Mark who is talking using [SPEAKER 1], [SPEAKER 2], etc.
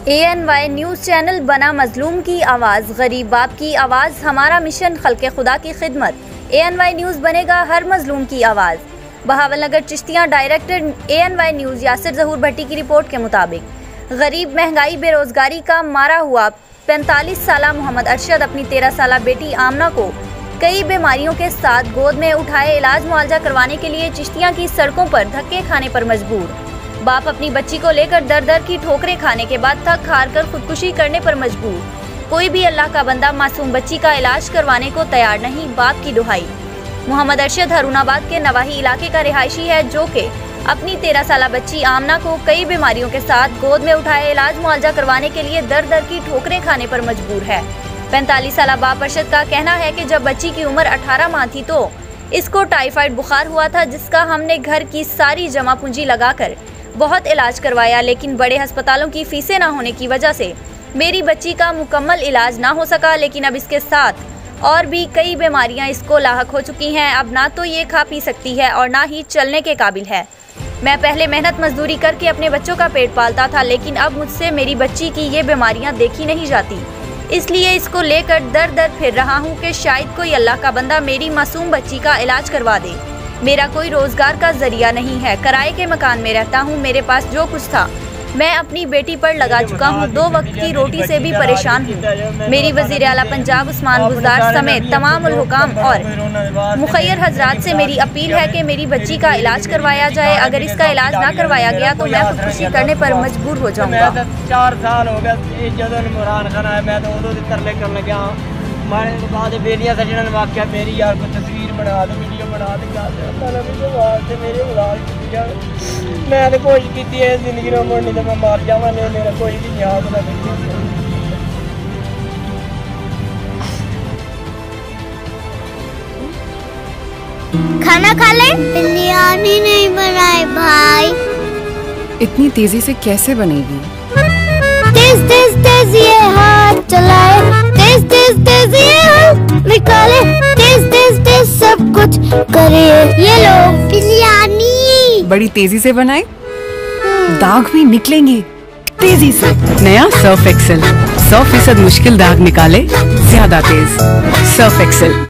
[SPEAKER 1] ANY news channel बना मजलूम की आवाज़, गरीब बाप की आवाज़, हमारा मिशन खल्क़े खुदा की खिदमत। ANY न्यूज़ बनेगा हर मजलूम की आवाज़। Bahawalnagar Chishtian director ANY news Yasir Zahoor Bhatti की रिपोर्ट के मुताबिक गरीब, महंगाई, बेरोज़गारी का मारा हुआ 45 साला मोहम्मद अरशद अपनी 13 साला बेटी आमना को कई बीमारियों के साथ गोद में उठाए इलाज मुआवजा करवाने के लिए चिश्तियाँ की सड़कों पर धक्के खाने पर मजबूर। बाप अपनी बच्ची को लेकर दर दर की ठोकरें खाने के बाद थक हार कर खुदकुशी करने पर मजबूर। कोई भी अल्लाह का बंदा मासूम बच्ची का इलाज करवाने को तैयार नहीं, बाप की दुहाई। मोहम्मद अरशद हरुणाबाद के नवाही इलाके का रिहायशी है, जो कि अपनी 13 साला बच्ची आमना को कई बीमारियों के साथ गोद में उठाए इलाज मुआवजा करवाने के लिए दर दर की ठोकरें खाने पर मजबूर है। 45 साला बाप अरशद का कहना है कि जब बच्ची की उम्र 18 माह थी तो इसको टाइफाइड बुखार हुआ था, जिसका हमने घर की सारी जमा पूंजी लगाकर बहुत इलाज करवाया, लेकिन बड़े अस्पतालों की फीसें ना होने की वजह से मेरी बच्ची का मुकम्मल इलाज ना हो सका। लेकिन अब इसके साथ और भी कई बीमारियां इसको लाहक हो चुकी हैं। अब ना तो ये खा पी सकती है और ना ही चलने के काबिल है। मैं पहले मेहनत मजदूरी करके अपने बच्चों का पेट पालता था, लेकिन अब मुझसे मेरी बच्ची की ये बीमारियां देखी नहीं जाती, इसलिए इसको लेकर दर दर फिर रहा हूँ कि शायद कोई अल्लाह का बंदा मेरी मासूम बच्ची का इलाज करवा दे। मेरा कोई रोजगार का जरिया नहीं है, किराए के मकान में रहता हूँ। मेरे पास जो कुछ था मैं अपनी बेटी पर लगा चुका हूँ, 2 वक्त की रोटी से भी परेशान हूँ। मेरी वज़ीर आला पंजाब उस्मान बुज़दार समेत तमाम हुकाम और मुखय्यर हजरात से मेरी अपील है कि मेरी बच्ची का इलाज करवाया जाए। अगर इसका इलाज ना करवाया गया तो मैं खुदकुशी करने पर मजबूर हो जाऊँगा।
[SPEAKER 2] 4 साल हो गए जो इमरान खान आया, मैं तो उदों तरले कर लग्या मारे बाद बेटियां सजन वाक्या मेरी यार को तस्वीर बना दो, वीडियो बना दे मेरे मैं तो कोशिश की है जिंदगी में मुड़ने तो मैं मार जावा, मेरा कोई भी याद ना।
[SPEAKER 3] खाना खा ले, बिरयानी नहीं बनाए भाई।
[SPEAKER 4] इतनी तेजी से कैसे बनेगी?
[SPEAKER 3] तेज तेज तेज ये हाथ चलाए, तेज तेज तेज ये हाथ निकाले, तेज तेज तेज सब कुछ करे। ये लो बिरयानी।
[SPEAKER 4] बड़ी तेजी से बनाए, दाग भी निकलेंगे तेजी से। नया सर्फ एक्सेल 100% मुश्किल दाग निकाले ज्यादा तेज। Surf Excel.